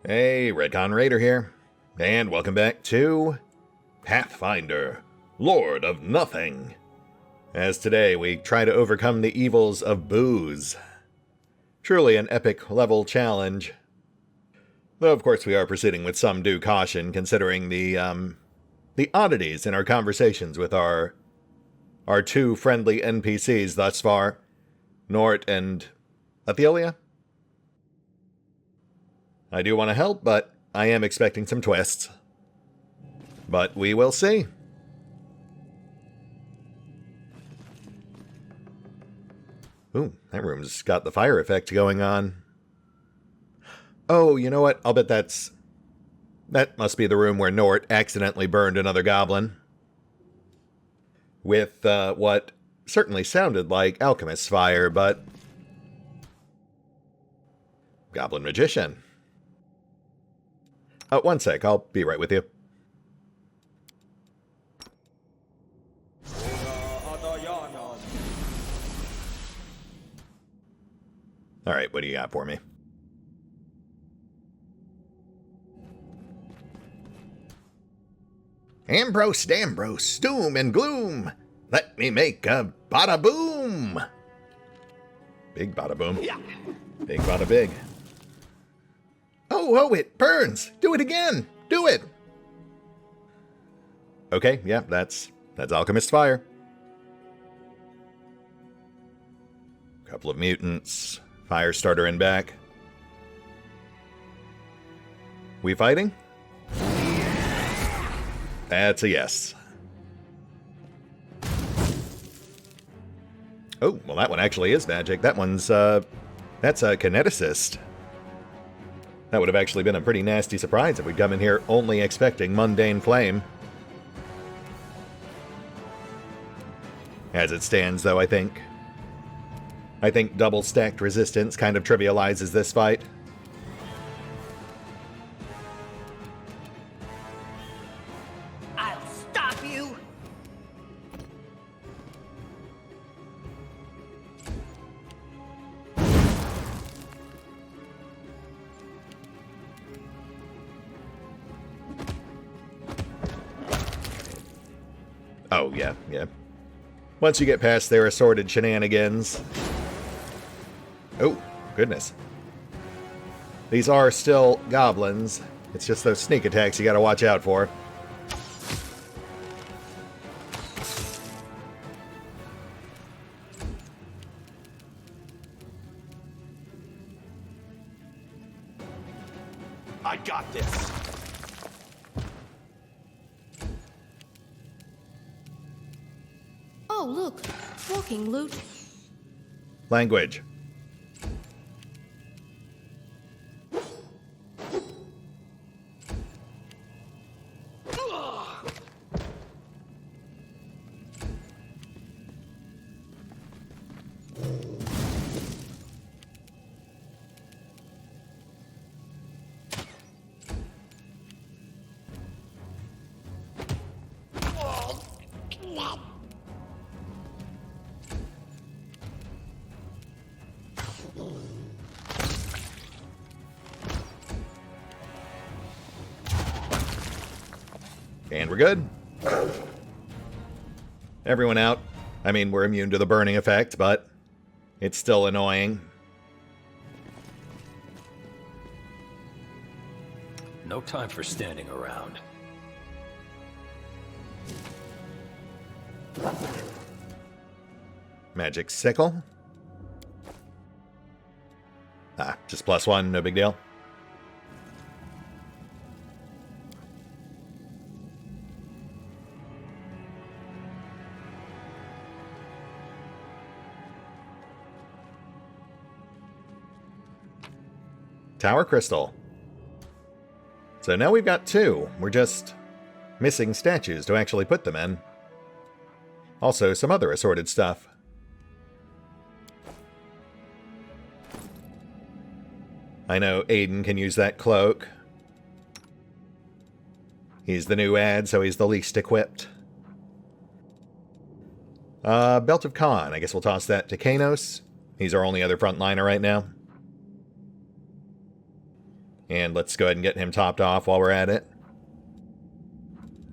Hey, RetconRaider here, and welcome back to Pathfinder, Lord of Nothing. As today we try to overcome the evils of booze. Truly an epic level challenge. Though of course we are proceeding with some due caution considering the oddities in our conversations with our two friendly NPCs thus far, Nort and Athelia. I do want to help, but I am expecting some twists. But we will see. Ooh, that room's got the fire effect going on. Oh, you know what? I'll bet that must be the room where Nort accidentally burned another goblin. With what certainly sounded like alchemist's fire, but Goblin Magician. One sec, I'll be right with you. Alright, what do you got for me? Ambrose, Dambrose, doom and gloom. Let me make a bada boom. Big bada boom. Yeah. Big bada big. Oh, it burns! Do it again! Do it! Okay, yeah, that's alchemist fire. Couple of mutants. Fire starter in back. We fighting? That's a yes. Oh, well that one actually is magic. That one's, that's a kineticist. That would have actually been a pretty nasty surprise if we'd come in here only expecting mundane flame. As it stands, though, I think double-stacked resistance kind of trivializes this fight. I'll stop you! Oh, yeah. Once you get past their assorted shenanigans... Oh, goodness. These are still goblins. It's just those sneak attacks you gotta watch out for. I got this. Oh, look. Walking loot. Language. And we're good. Everyone out. I mean, we're immune to the burning effect, but it's still annoying. No time for standing around. Magic sickle. Just +1, no big deal. Tower Crystal. So now we've got 2. We're just missing statues to actually put them in. Also, some other assorted stuff. I know Aiden can use that cloak. He's the new ad, so he's the least equipped. Belt of Khan. I guess we'll toss that to Kanos. He's our only other frontliner right now. And let's go ahead and get him topped off while we're at it.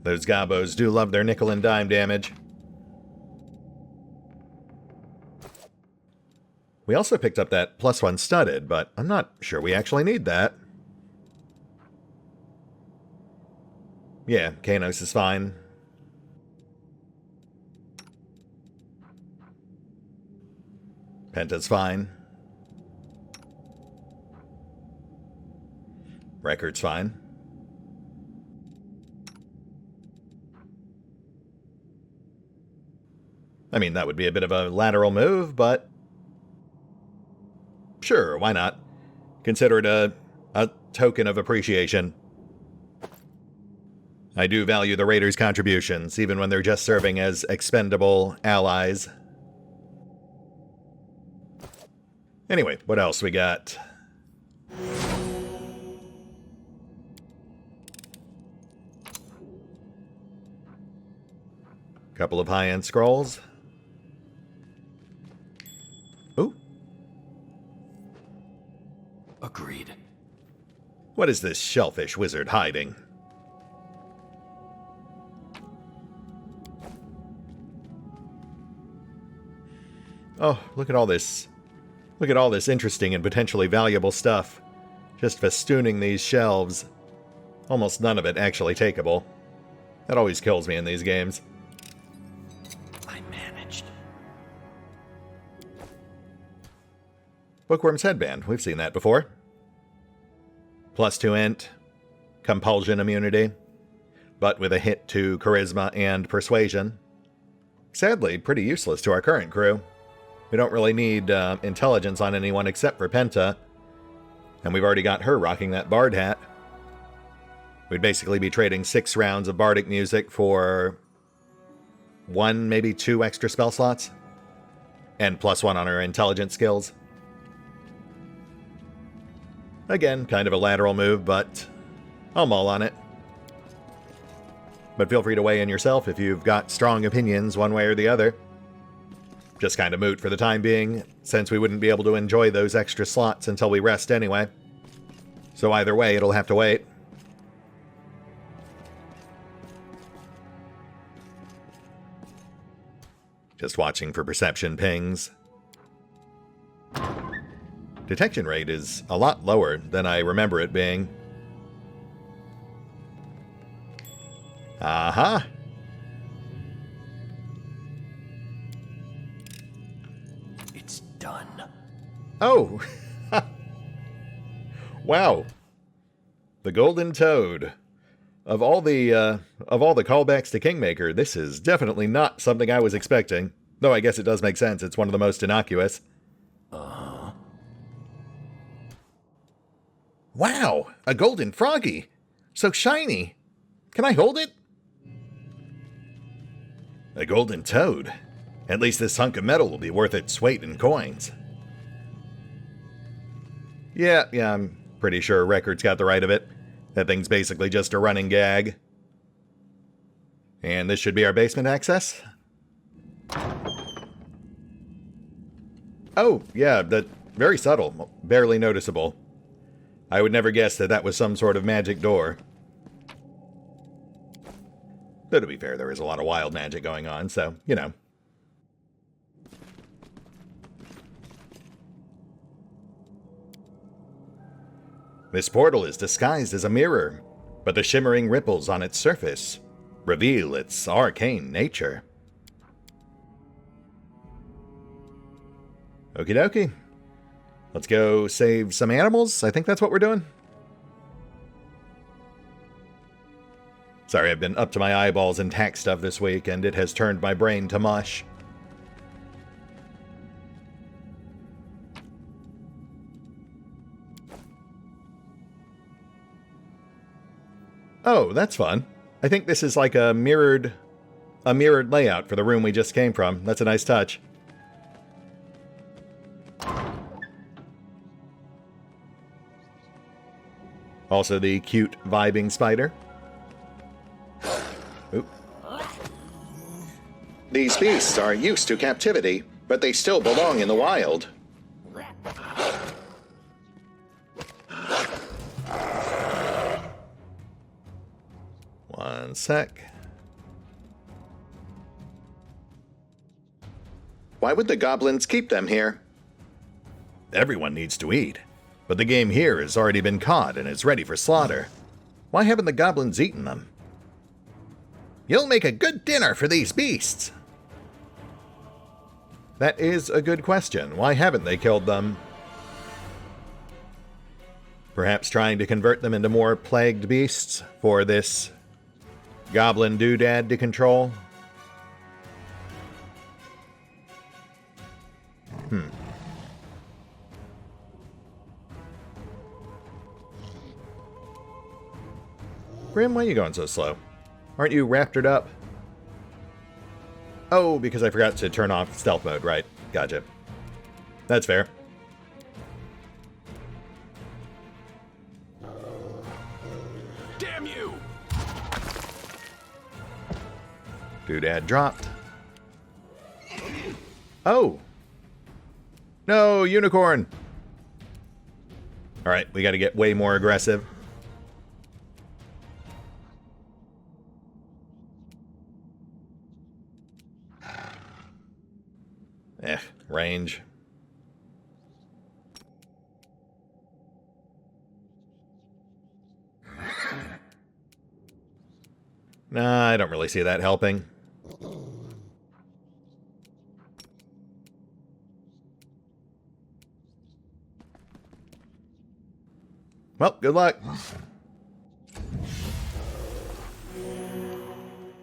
Those gobos do love their nickel and dime damage. We also picked up that +1 studded, but I'm not sure we actually need that. Yeah, Kanos is fine. Penta's fine. Record's fine. I mean, that would be a bit of a lateral move, but sure, why not? Consider it a token of appreciation. I do value the Raiders' contributions, even when they're just serving as expendable allies. Anyway, what else we got? Couple of high-end scrolls. Ooh. Agreed. What is this shellfish wizard hiding? Oh, look at all this. Look at all this interesting and potentially valuable stuff. Just festooning these shelves. Almost none of it actually takeable. That always kills me in these games. I managed. Bookworm's headband. We've seen that before. +2 int. Compulsion immunity. But with a hit to charisma and persuasion. Sadly, pretty useless to our current crew. We don't really need intelligence on anyone except for Penta. And we've already got her rocking that bard hat. We'd basically be trading 6 rounds of bardic music for 1, maybe 2 extra spell slots. And +1 on her intelligence skills. Again, kind of a lateral move, but I'll mull on it. But feel free to weigh in yourself if you've got strong opinions one way or the other. Just kind of moot for the time being, since we wouldn't be able to enjoy those extra slots until we rest anyway. So either way, it'll have to wait. Just watching for perception pings. Detection rate is a lot lower than I remember it being. Aha! It's done. Oh! Wow. The Golden Toad. Of all the callbacks to Kingmaker, this is definitely not something I was expecting. Though I guess it does make sense, it's one of the most innocuous. Uh-huh. Wow! A golden froggy! So shiny! Can I hold it? A golden toad. At least this hunk of metal will be worth its weight in coins. Yeah, I'm pretty sure Record's got the right of it. That thing's basically just a running gag. And this should be our basement access? Oh, yeah, that very subtle, barely noticeable. I would never guess that that was some sort of magic door. Though to be fair, there is a lot of wild magic going on, so, you know. This portal is disguised as a mirror, but the shimmering ripples on its surface reveal its arcane nature. Okie dokie. Let's go save some animals. I think that's what we're doing. Sorry, I've been up to my eyeballs in tax stuff this week, and it has turned my brain to mush. Oh, that's fun. I think this is like a mirrored layout for the room we just came from. That's a nice touch. Also the cute vibing spider. Oop. These beasts are used to captivity, but they still belong in the wild. One sec. Why would the goblins keep them here? Everyone needs to eat, but the game here has already been caught and is ready for slaughter. Why haven't the goblins eaten them? You'll make a good dinner for these beasts. That is a good question. Why haven't they killed them? Perhaps trying to convert them into more plagued beasts for this goblin doodad to control? Grim, why are you going so slow? Aren't you raptored up? Oh, because I forgot to turn off stealth mode, right. Gotcha. That's fair. Damn you! Doodad dropped. Oh! No, unicorn! Alright, we gotta get way more aggressive. Range. Nah, I don't really see that helping. Well, good luck.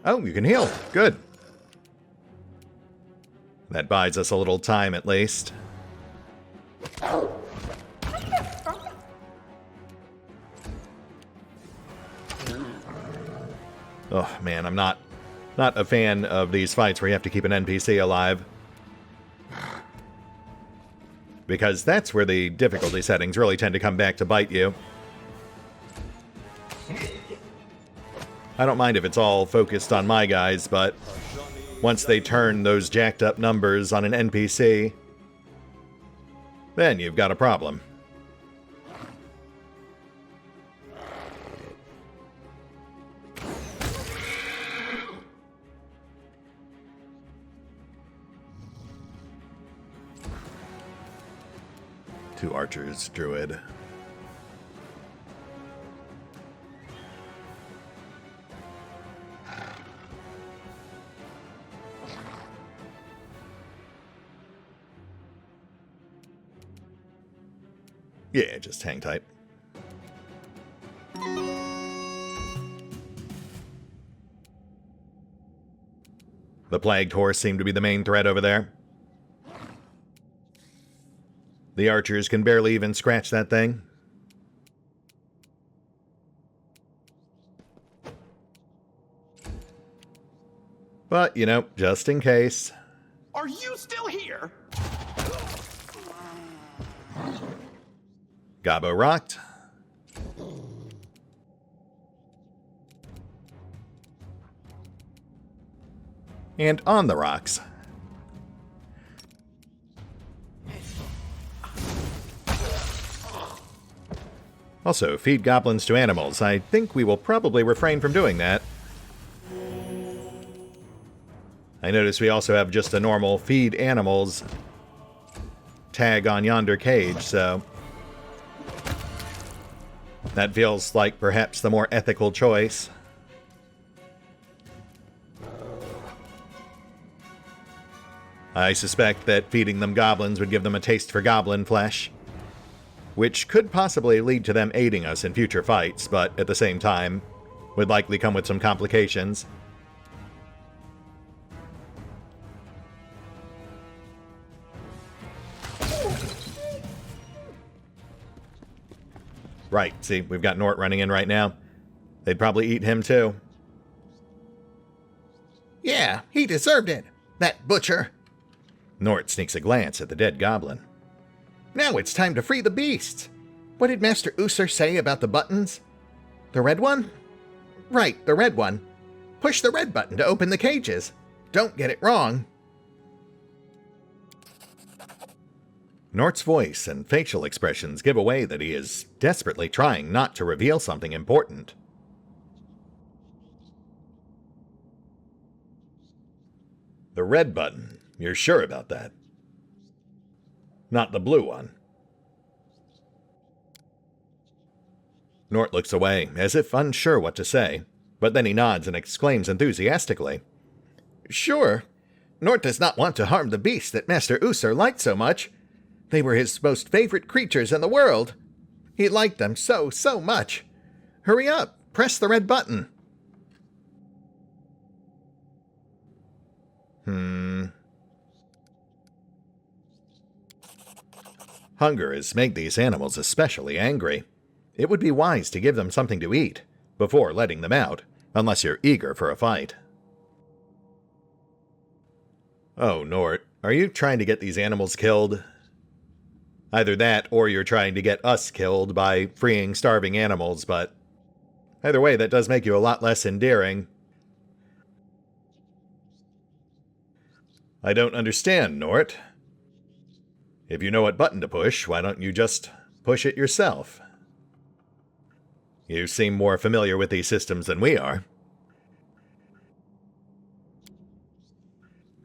Oh, you can heal. Good. That buys us a little time, at least. Oh, man, I'm not a fan of these fights where you have to keep an NPC alive. Because that's where the difficulty settings really tend to come back to bite you. I don't mind if it's all focused on my guys, but once they turn those jacked up numbers on an NPC, then you've got a problem. Two archers, druid. Yeah, just hang tight. The plagued horse seemed to be the main threat over there. The archers can barely even scratch that thing. But, you know, just in case. Are you still here? Gobbo rocked. And on the rocks. Also, feed goblins to animals. I think we will probably refrain from doing that. I notice we also have just a normal feed animals tag on yonder cage, so that feels like perhaps the more ethical choice. I suspect that feeding them goblins would give them a taste for goblin flesh, which could possibly lead to them aiding us in future fights, but at the same time would likely come with some complications. Right, see, we've got Nort running in right now. They'd probably eat him too. Yeah, he deserved it, that butcher. Nort sneaks a glance at the dead goblin. Now it's time to free the beasts. What did Master Usur say about the buttons? The red one? Right, the red one. Push the red button to open the cages. Don't get it wrong. Nort's voice and facial expressions give away that he is desperately trying not to reveal something important. The red button. You're sure about that? Not the blue one. Nort looks away, as if unsure what to say, but then he nods and exclaims enthusiastically. Sure. Nort does not want to harm the beasts that Master Usur liked so much. They were his most favorite creatures in the world. He liked them so much. Hurry up, press the red button. Hunger has made these animals especially angry. It would be wise to give them something to eat before letting them out, unless you're eager for a fight. Oh, Nort, are you trying to get these animals killed? Either that, or you're trying to get us killed by freeing starving animals, but either way, that does make you a lot less endearing. I don't understand, Nort. If you know what button to push, why don't you just push it yourself? You seem more familiar with these systems than we are.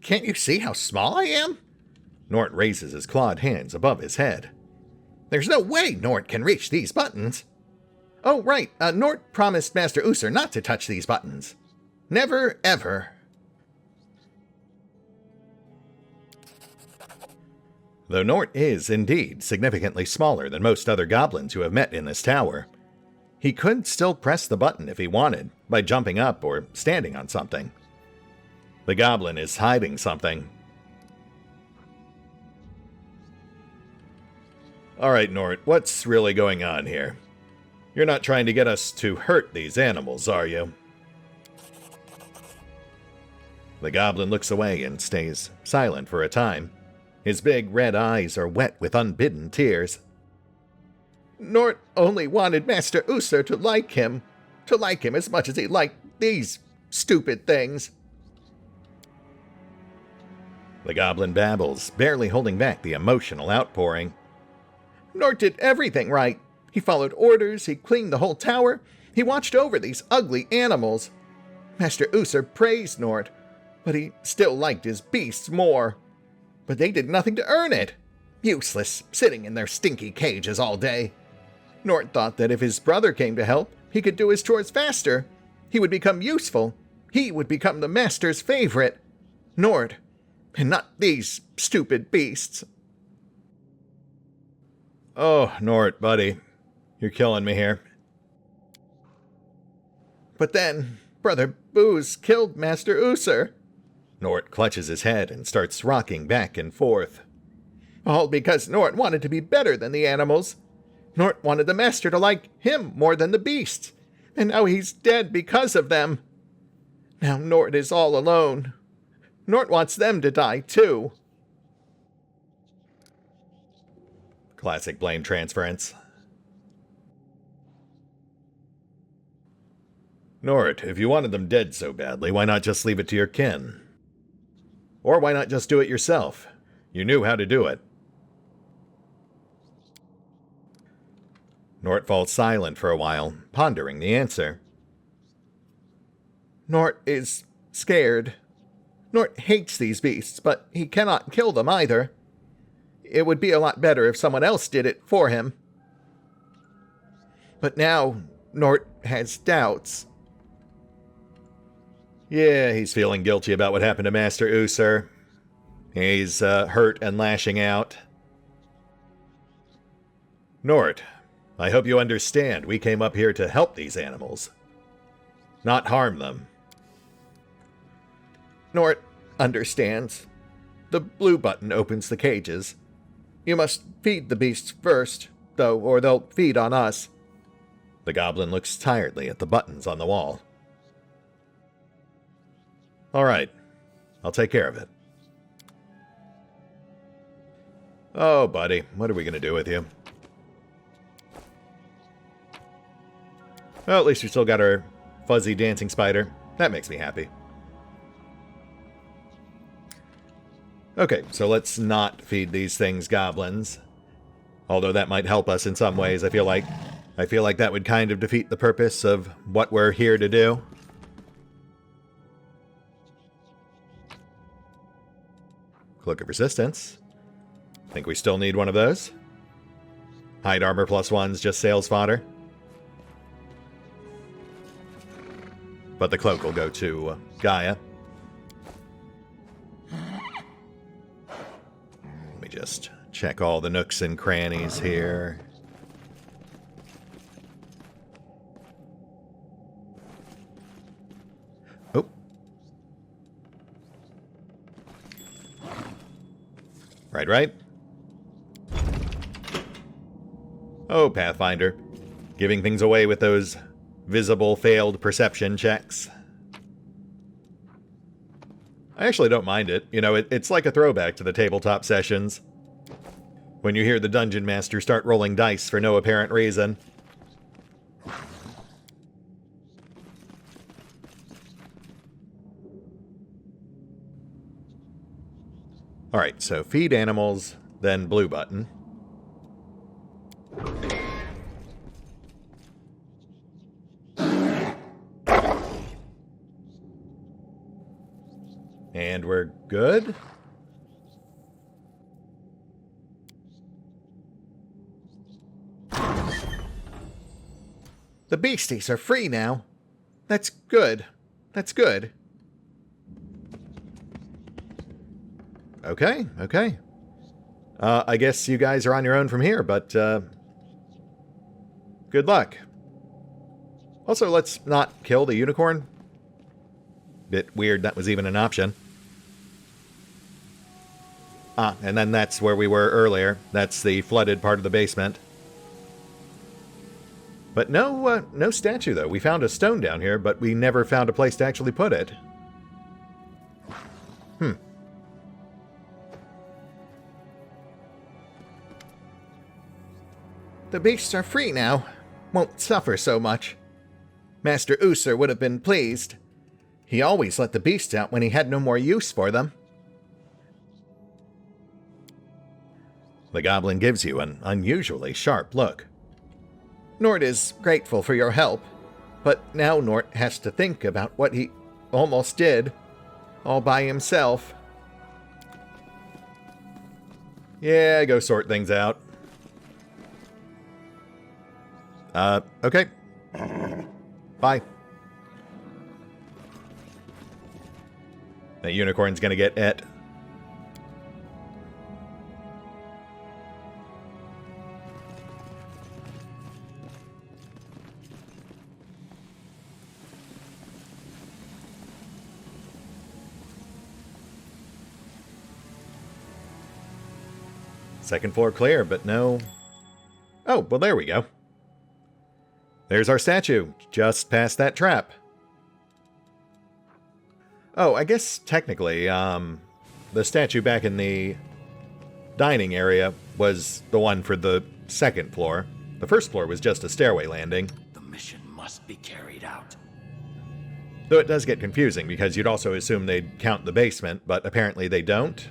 Can't you see how small I am? Nort raises his clawed hands above his head. There's no way Nort can reach these buttons. Oh, right, Nort promised Master Usur not to touch these buttons. Never, ever. Though Nort is, indeed, significantly smaller than most other goblins who have met in this tower, he could still press the button if he wanted, by jumping up or standing on something. The goblin is hiding something. Alright, Nort, what's really going on here? You're not trying to get us to hurt these animals, are you? The goblin looks away and stays silent for a time. His big red eyes are wet with unbidden tears. Nort only wanted Master Usur to like him as much as he liked these stupid things. The goblin babbles, barely holding back the emotional outpouring. Nort did everything right. He followed orders, he cleaned the whole tower, he watched over these ugly animals. Master Usur praised Nort, but he still liked his beasts more. But they did nothing to earn it. Useless, sitting in their stinky cages all day. Nort thought that if his brother came to help, he could do his chores faster. He would become useful. He would become the master's favorite. Nort, and not these stupid beasts. Oh, Nort, buddy. You're killing me here. But then, Brother Booze killed Master Usur. Nort clutches his head and starts rocking back and forth. All because Nort wanted to be better than the animals. Nort wanted the master to like him more than the beasts. And now he's dead because of them. Now Nort is all alone. Nort wants them to die too. Classic blame transference. Nort, if you wanted them dead so badly, why not just leave it to your kin? Or why not just do it yourself? You knew how to do it. Nort falls silent for a while, pondering the answer. Nort is scared. Nort hates these beasts, but he cannot kill them either. It would be a lot better if someone else did it for him. But now, Nort has doubts. Yeah, he's feeling guilty about what happened to Master Usur. He's hurt and lashing out. Nort, I hope you understand we came up here to help these animals, not harm them. Nort understands. The blue button opens the cages. You must feed the beasts first, though, or they'll feed on us. The goblin looks tiredly at the buttons on the wall. All right, I'll take care of it. Oh, buddy, what are we going to do with you? Well, at least we still got our fuzzy dancing spider. That makes me happy. Okay, so let's not feed these things goblins. Although that might help us in some ways. I feel like that would kind of defeat the purpose of what we're here to do. Cloak of Resistance. Think we still need one of those. Hide armor +1's just sales fodder. But the cloak will go to Gaia. Let me just check all the nooks and crannies here. Oh. Right. Oh, Pathfinder. Giving things away with those visible failed perception checks. I actually don't mind it. You know, it's like a throwback to the tabletop sessions. When you hear the Dungeon Master start rolling dice for no apparent reason. Alright, so feed animals, then blue button. And we're good? The beasties are free now. That's good. That's good. Okay. I guess you guys are on your own from here, but, good luck. Also, let's not kill the unicorn. Bit weird that was even an option. Ah, and then that's where we were earlier. That's the flooded part of the basement. But no statue, though. We found a stone down here, but we never found a place to actually put it. The beasts are free now. Won't suffer so much. Master Usur would have been pleased. He always let the beasts out when he had no more use for them. The goblin gives you an unusually sharp look. Nort is grateful for your help, but now Nort has to think about what he almost did, all by himself. Yeah, go sort things out. Okay. Bye. That unicorn's gonna get et. Second floor clear, but no... Oh, well there we go. There's our statue, just past that trap. Oh, I guess technically, the statue back in the dining area was the one for the second floor. The first floor was just a stairway landing. The mission must be carried out. Though it does get confusing, because you'd also assume they'd count the basement, but apparently they don't.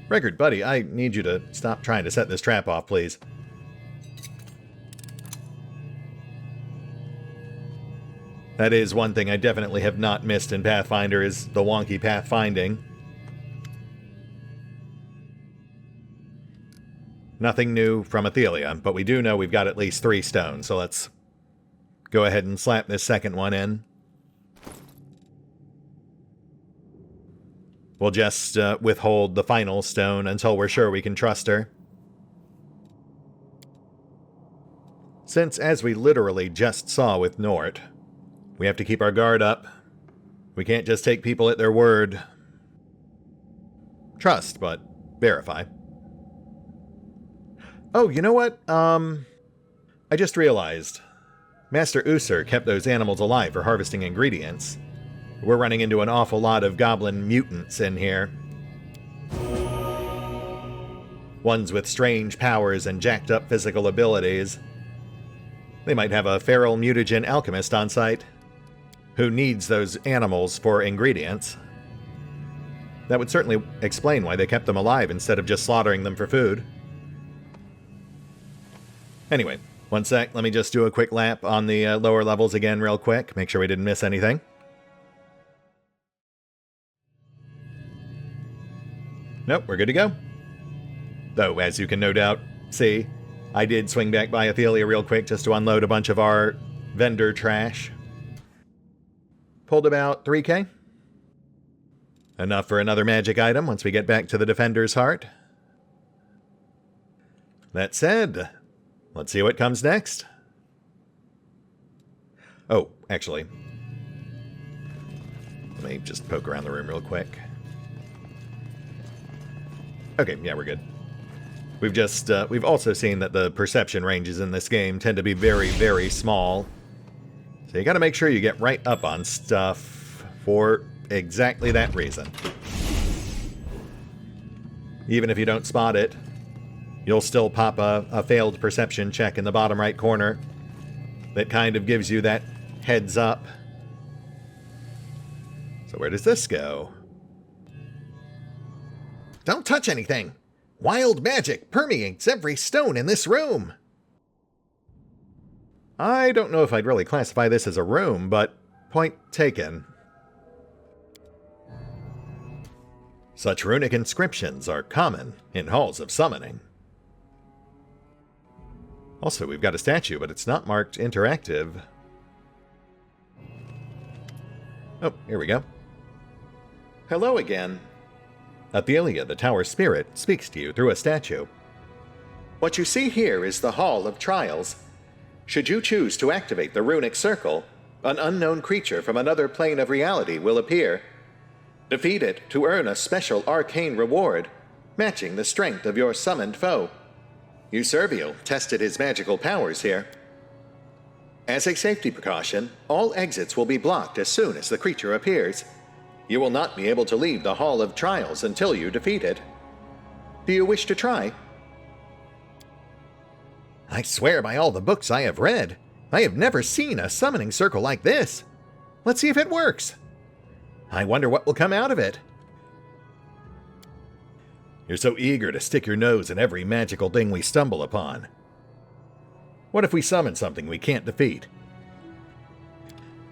Record, buddy, I need you to stop trying to set this trap off, please. That is one thing I definitely have not missed in Pathfinder, is the wonky pathfinding. Nothing new from Athelia, but we do know we've got at least 3 stones, so let's go ahead and slap this second one in. We'll just withhold the final stone until we're sure we can trust her. Since, as we literally just saw with Nort, we have to keep our guard up. We can't just take people at their word. Trust, but verify. Oh, you know what? I just realized. Master Usur kept those animals alive for harvesting ingredients. We're running into an awful lot of goblin mutants in here. Ones with strange powers and jacked up physical abilities. They might have a feral mutagen alchemist on site, who needs those animals for ingredients. That would certainly explain why they kept them alive instead of just slaughtering them for food. Anyway, One sec, let me just do a quick lap on the lower levels again real quick. Make sure we didn't miss anything. Nope, we're good to go. Though, as you can no doubt see, I did swing back by Athelia real quick just to unload a bunch of our vendor trash. Pulled about 3k. Enough for another magic item once we get back to the Defender's Heart. That said, let's see what comes next. Oh, actually, let me just poke around the room real quick. Okay, yeah, we're good. We've also seen that the perception ranges in this game tend to be very, very small. So you gotta make sure you get right up on stuff for exactly that reason. Even if you don't spot it, you'll still pop a failed perception check in the bottom right corner that kind of gives you that heads up. So where does this go? Don't touch anything! Wild magic permeates every stone in this room! I don't know if I'd really classify this as a room, but point taken. Such runic inscriptions are common in halls of summoning. Also, we've got a statue, but it's not marked interactive. Oh, here we go. Hello again. Athelia, the tower spirit, speaks to you through a statue. What you see here is the Hall of Trials. Should you choose to activate the runic circle, an unknown creature from another plane of reality will appear. Defeat it to earn a special arcane reward, matching the strength of your summoned foe. Usurviel tested his magical powers here. As a safety precaution, all exits will be blocked as soon as the creature appears. You will not be able to leave the Hall of Trials until you defeat it. Do you wish to try? I swear by all the books I have read, I have never seen a summoning circle like this. Let's see if it works. I wonder what will come out of it. You're so eager to stick your nose in every magical thing we stumble upon. What if we summon something we can't defeat?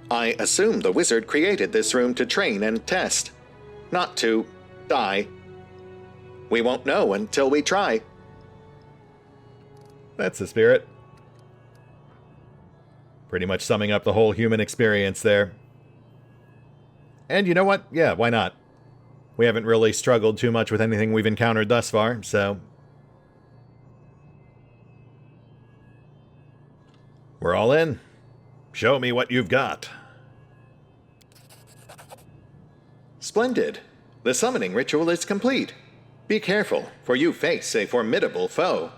I assume the wizard created this room to train and test, not to die. We won't know until we try. That's the spirit. Pretty much summing up the whole human experience there. And you know what? Yeah, why not? We haven't really struggled too much with anything we've encountered thus far, so... we're all in. Show me what you've got. Splendid. The summoning ritual is complete. Be careful, for you face a formidable foe.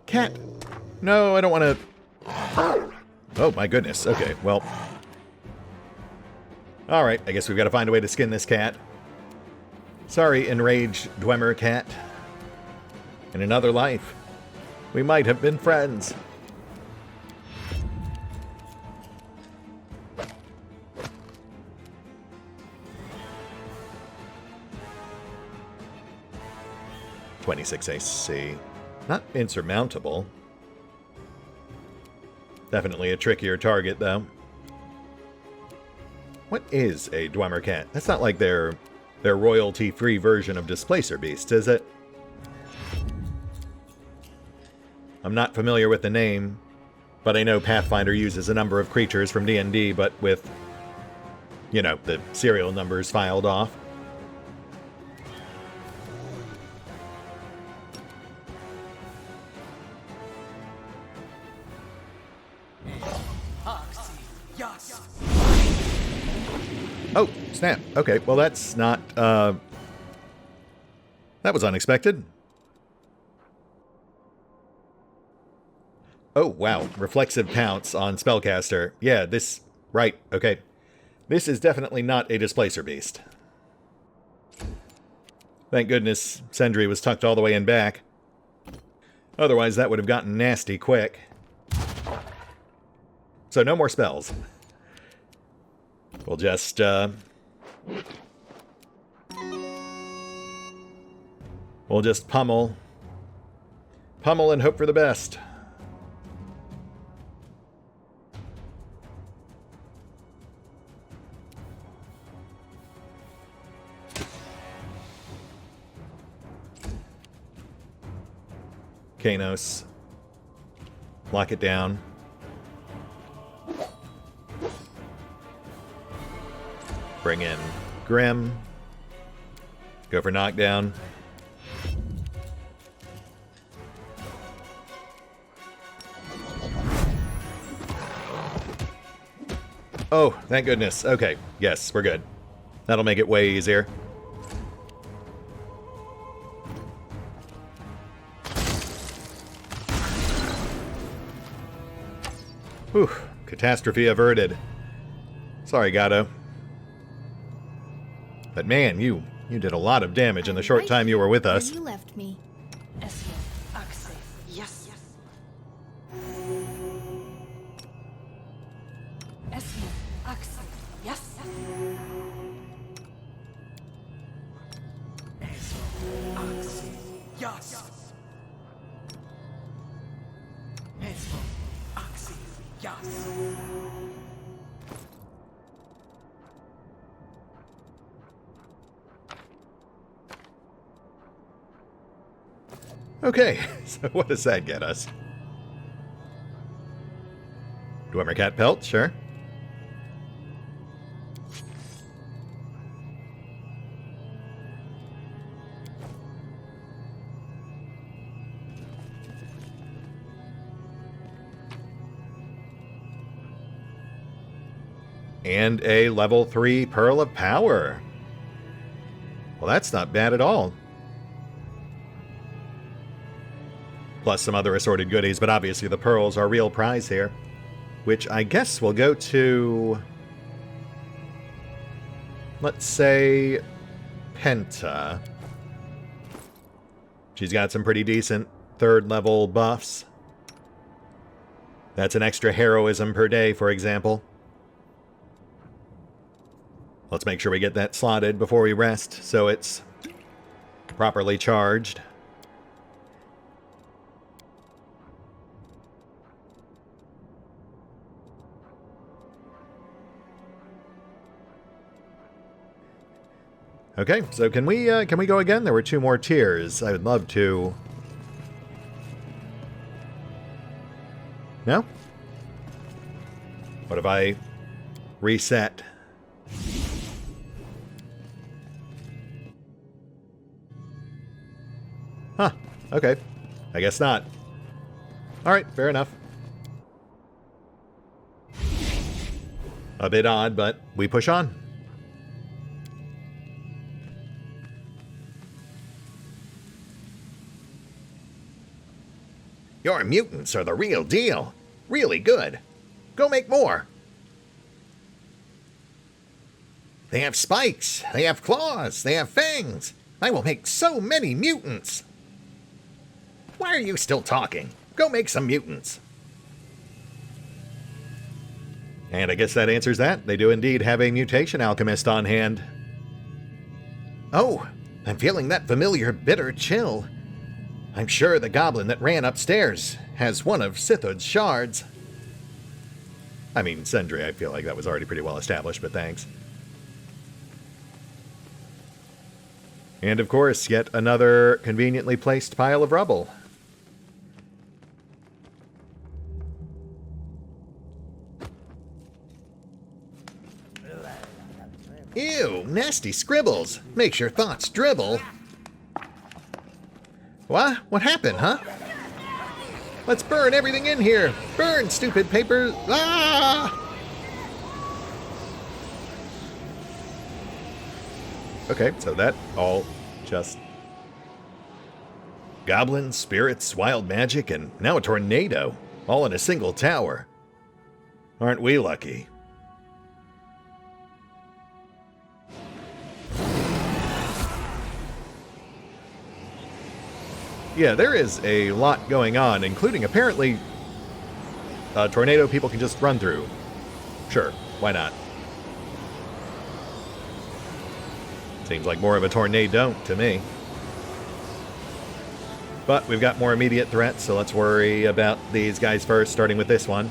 Cat! No, I don't want to... Oh, my goodness. Okay, well... alright, I guess we've got to find a way to skin this cat. Sorry, enraged Dwemer cat. In another life, we might have been friends. .26 AC. Not insurmountable. Definitely a trickier target, though. What is a Dwemer cat? That's not like their royalty-free version of Displacer Beast, is it? I'm not familiar with the name, but I know Pathfinder uses a number of creatures from D&D, but with, you know, the serial numbers filed off. Oh, snap. Okay, well that's not, that was unexpected. Oh, wow. Reflexive Pounce on Spellcaster. Yeah, this... right, okay. This is definitely not a Displacer Beast. Thank goodness Sentry was tucked all the way in back. Otherwise, that would have gotten nasty quick. So, no more spells. We'll just, Well, We'll just pummel. Pummel and hope for the best. Kanos. Lock it down. Bring in Grim. Go for knockdown. Oh, thank goodness. Okay, yes, we're good. That'll make it way easier. Whew, catastrophe averted. Sorry, Gatto. But man, you did a lot of damage in the short time you were with us. Where you left me. Yes. Okay, so what does that get us? Dwemer Cat Pelt, sure. And a level 3 Pearl of Power. Well, that's not bad at all. Plus some other assorted goodies, but obviously the pearls are real prize here. Which I guess will go to... let's say... Penta. She's got some pretty decent 3rd level buffs. That's an extra heroism per day, for example. Let's make sure we get that slotted before we rest, so it's properly charged. Okay, so can we go again? There were 2 more tiers. I would love to. No? What if I reset? Huh, okay. I guess not. Alright, fair enough. A bit odd, but we push on. Your mutants are the real deal. Really good. Go make more. They have spikes. They have claws. They have fangs. I will make so many mutants. Why are you still talking? Go make some mutants. And I guess that answers that. They do indeed have a mutation alchemist on hand. Oh, I'm feeling that familiar bitter chill. I'm sure the goblin that ran upstairs has one of Sithud's shards. I mean, Sindri, I feel like that was already pretty well established, but thanks. And of course, yet another conveniently placed pile of rubble. Ew, nasty scribbles. Makes your thoughts dribble. What? What happened, huh? Let's burn everything in here. Burn, stupid papers. Ah! Okay, so that all just... goblins, spirits, wild magic, and now a tornado. All in a single tower. Aren't we lucky? Yeah, there is a lot going on, including apparently a tornado people can just run through. Sure, why not? Seems like more of a torna-don't to me. But we've got more immediate threats, so let's worry about these guys first, starting with this one.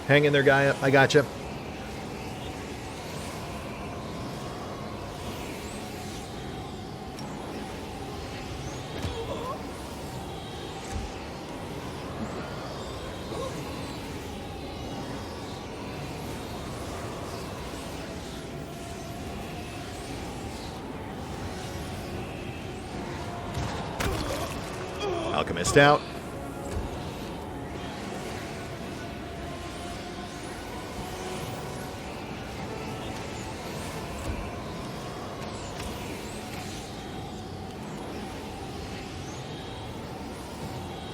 Hang in there, guy. I gotcha. Alchemist out.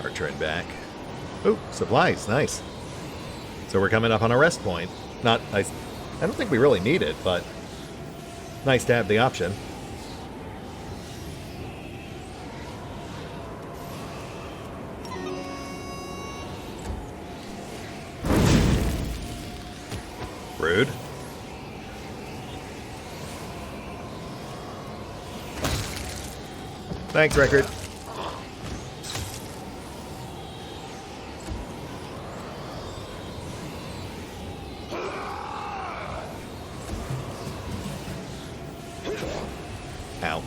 Archer in back. Ooh, supplies, nice. So we're coming up on a rest point. I don't think we really need it, but nice to have the option. Rude. Thanks, Record. Ow.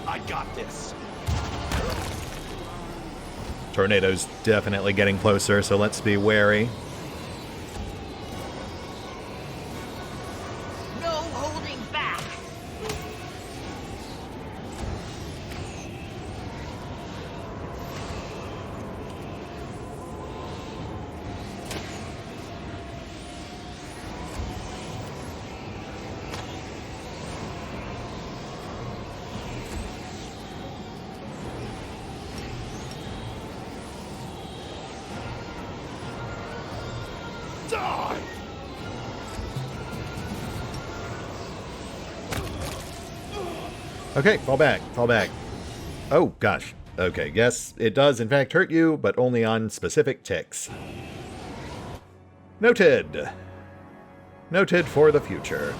I got this. Tornado's definitely getting closer, so let's be wary. No holding back. Die! Okay, fall back, fall back. Oh, gosh. Okay, yes, it does in fact hurt you, but only on specific ticks. Noted. Noted for the future.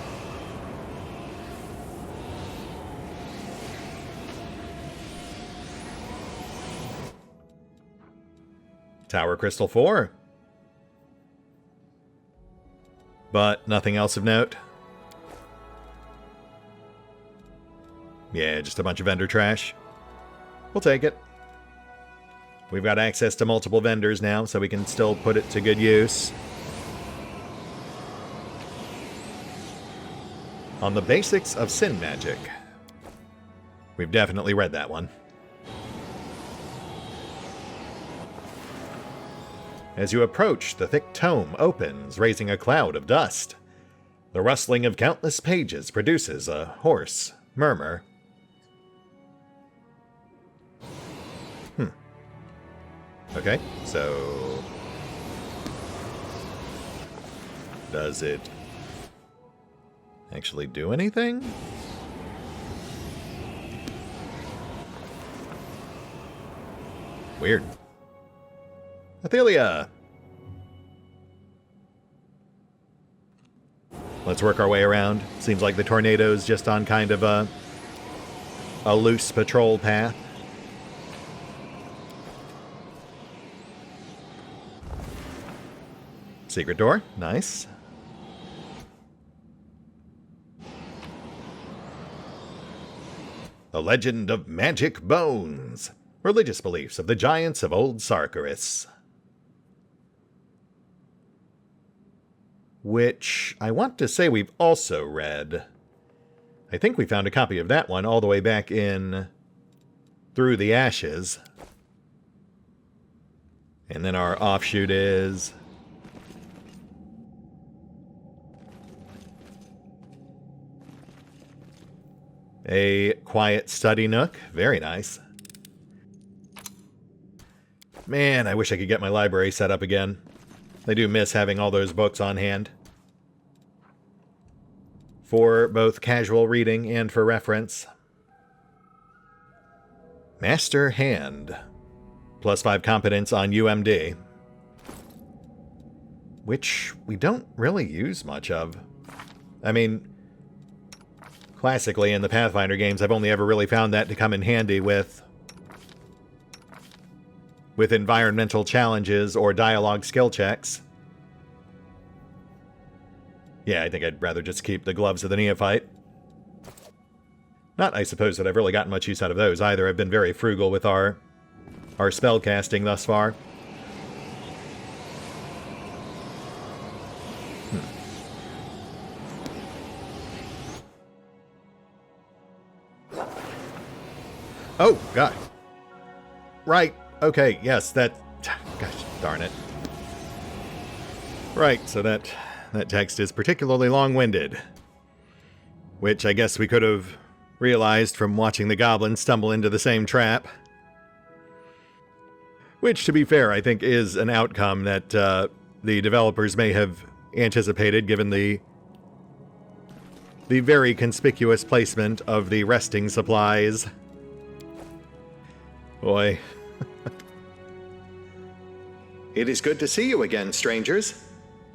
Tower Crystal 4. But nothing else of note. Yeah, just a bunch of vendor trash. We'll take it. We've got access to multiple vendors now, so we can still put it to good use. On the basics of sin magic. We've definitely read that one. As you approach, the thick tome opens, raising a cloud of dust. The rustling of countless pages produces a hoarse murmur. Okay, so... does it actually do anything? Weird. Athelia! Let's work our way around. Seems like the tornado's just on kind of a loose patrol path. Secret door. Nice. The Legend of Magic Bones. Religious beliefs of the giants of old Sargeras. Which I want to say we've also read. I think we found a copy of that one all the way back in Through the Ashes. And then our offshoot is... a quiet study nook. Very nice. Man, I wish I could get my library set up again. I do miss having all those books on hand. for both casual reading and for reference. Master Hand. +5 competence on UMD. Which we don't really use much of. I mean, classically in the Pathfinder games, I've only ever really found that to come in handy with environmental challenges or dialogue skill checks. Yeah, I think I'd rather just keep the Gloves of the Neophyte. Not, I suppose, that I've really gotten much use out of those either. I've been very frugal with our spell casting thus far. Oh, God. Right. Okay, yes, that... Gosh, darn it. Right, so that text is particularly long-winded. Which I guess we could have realized from watching the goblins stumble into the same trap. Which, to be fair, I think is an outcome that the developers may have anticipated, given the very conspicuous placement of the resting supplies. Boy. It is good to see you again, strangers.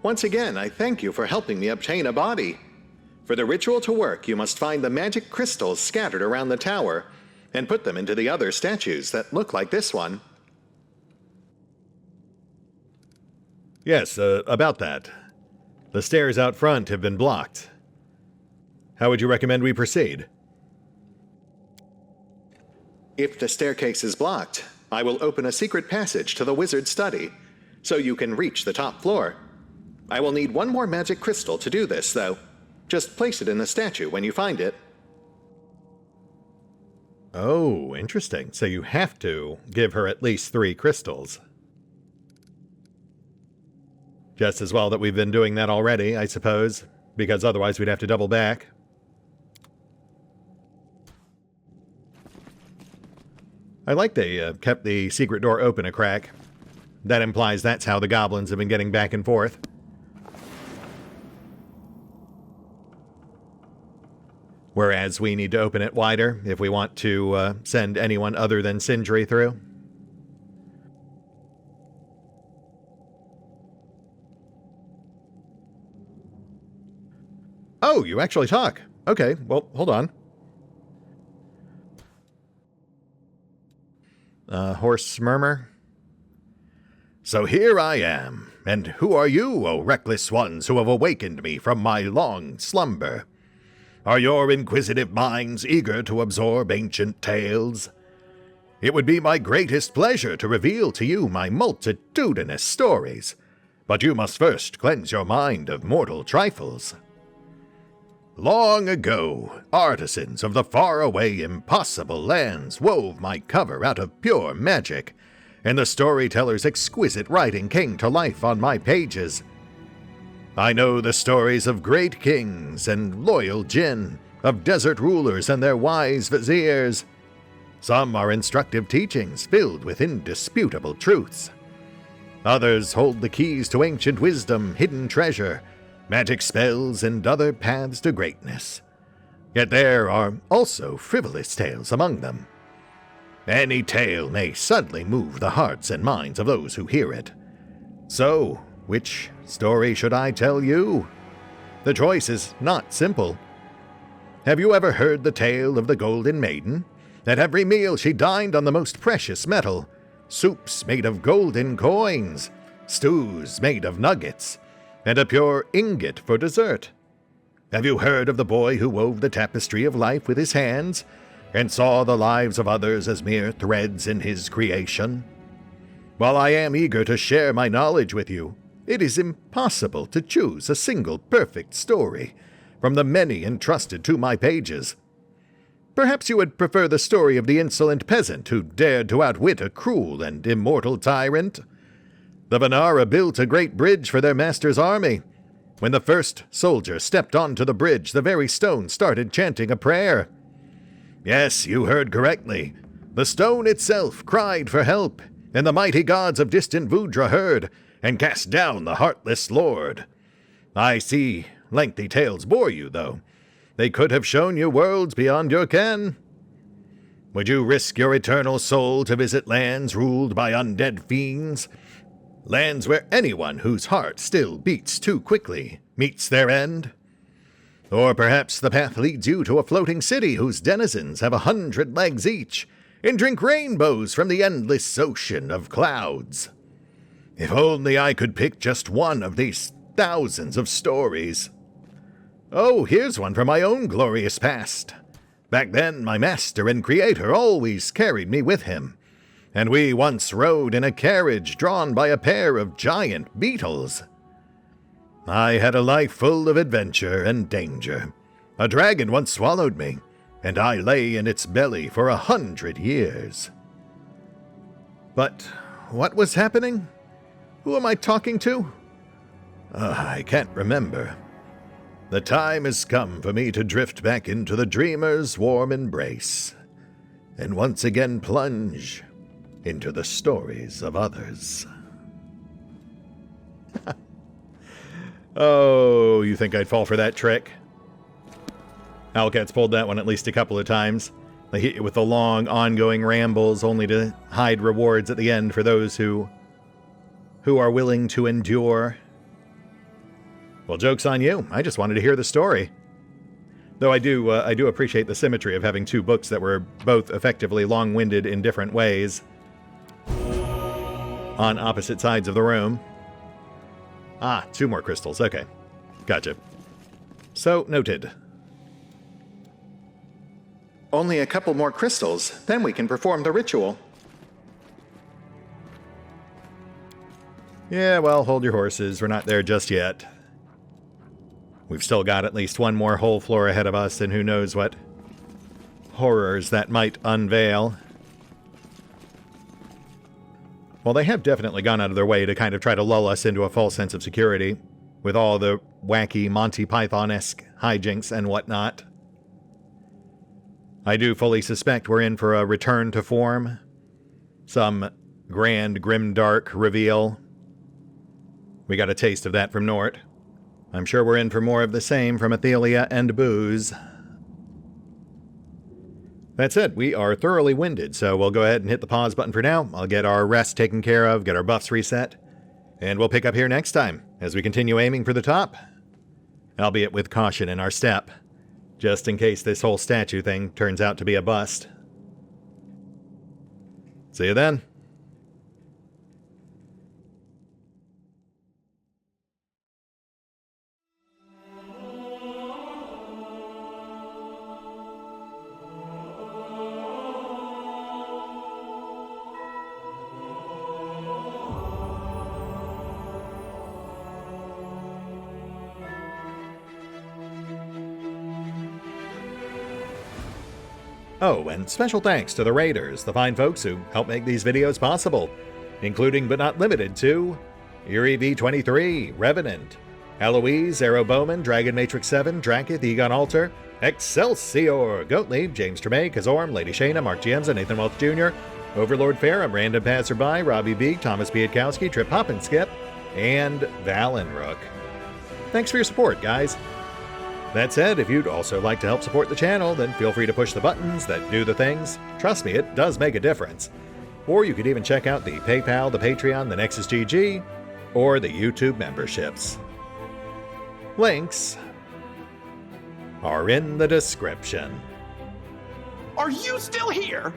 Once again, I thank you for helping me obtain a body. For the ritual to work, you must find the magic crystals scattered around the tower and put them into the other statues that look like this one. Yes, about that. The stairs out front have been blocked. How would you recommend we proceed? If the staircase is blocked, I will open a secret passage to the wizard's study, so you can reach the top floor. I will need one more magic crystal to do this, though. Just place it in the statue when you find it. Oh, interesting. So you have to give her at least 3 crystals. Just as well that we've been doing that already, I suppose, because otherwise we'd have to double back. I like they kept the secret door open a crack. That implies that's how the goblins have been getting back and forth. Whereas we need to open it wider if we want to send anyone other than Sindri through. Oh, you actually talk. Okay, well, hold on. Hoarse murmur. So here I am, and who are you, O reckless ones who have awakened me from my long slumber? Are your inquisitive minds eager to absorb ancient tales? It would be my greatest pleasure to reveal to you my multitudinous stories, but you must first cleanse your mind of mortal trifles. Long ago, artisans of the faraway, impossible lands wove my cover out of pure magic, and the storyteller's exquisite writing came to life on my pages. I know the stories of great kings and loyal jinn, of desert rulers and their wise viziers. Some are instructive teachings filled with indisputable truths. Others hold the keys to ancient wisdom, hidden treasure, magic spells, and other paths to greatness. Yet there are also frivolous tales among them. Any tale may suddenly move the hearts and minds of those who hear it. So, which story should I tell you? The choice is not simple. Have you ever heard the tale of the Golden Maiden? At every meal she dined on the most precious metal, soups made of golden coins, stews made of nuggets, and a pure ingot for dessert. Have you heard of the boy who wove the tapestry of life with his hands, and saw the lives of others as mere threads in his creation? While I am eager to share my knowledge with you, it is impossible to choose a single perfect story from the many entrusted to my pages. Perhaps you would prefer the story of the insolent peasant who dared to outwit a cruel and immortal tyrant. The Vanara built a great bridge for their master's army. When the first soldier stepped onto the bridge, the very stone started chanting a prayer. Yes, you heard correctly. The stone itself cried for help, and the mighty gods of distant Vudra heard, and cast down the heartless lord. I see lengthy tales bore you, though. They could have shown you worlds beyond your ken. Would you risk your eternal soul to visit lands ruled by undead fiends? Lands where anyone whose heart still beats too quickly meets their end? Or perhaps the path leads you to a floating city whose denizens have 100 legs each and drink rainbows from the endless ocean of clouds. If only I could pick just one of these thousands of stories. Oh, here's one from my own glorious past. Back then, my master and creator always carried me with him, and we once rode in a carriage drawn by a pair of giant beetles. I had a life full of adventure and danger. A dragon once swallowed me, and I lay in its belly for 100 years. But what was happening? Who am I talking to? I can't remember. The time has come for me to drift back into the dreamer's warm embrace, and once again plunge into the stories of others. Oh, you think I'd fall for that trick? Owlcat's pulled that one at least a couple of times. They hit you with the long, ongoing rambles only to hide rewards at the end for those who are willing to endure. Well, joke's on you. I just wanted to hear the story. Though I do appreciate the symmetry of having two books that were both effectively long-winded in different ways on opposite sides of the room. Ah, 2 more crystals. Okay. Gotcha. So, noted. Only a couple more crystals, then we can perform the ritual. Yeah, well, hold your horses. We're not there just yet. We've still got at least one more whole floor ahead of us, and who knows what horrors that might unveil. Well, they have definitely gone out of their way to kind of try to lull us into a false sense of security, with all the wacky Monty Python-esque hijinks and whatnot. I do fully suspect we're in for a return to form. Some grand, grimdark reveal. We got a taste of that from Nort. I'm sure we're in for more of the same from Athelia and Booze. That said, we are thoroughly winded, so we'll go ahead and hit the pause button for now. I'll get our rest taken care of, get our buffs reset, and we'll pick up here next time as we continue aiming for the top, albeit with caution in our step, just in case this whole statue thing turns out to be a bust. See you then. Oh, and special thanks to the Raiders, the fine folks who help make these videos possible, including but not limited to Eerie V23, Revenant, Alois, Arrow Bowman, Dragon Matrix 7, Drakiith, EgonAlter, Exsellsior, Gottlieb, James Trimmier, Kazorm, Lady Shayna, Mark Giemza, Nathan Welch Jr., OverlordPherom, RandomPassrby, RobbyB, Tomasz Piątkowski, Triphoppenskip, and Valinrook. Thanks for your support, guys. That said, if you'd also like to help support the channel, then feel free to push the buttons that do the things. Trust me, it does make a difference. Or you could even check out the PayPal, the Patreon, the Nexus GG, or the YouTube memberships. Links are in the description. Are you still here?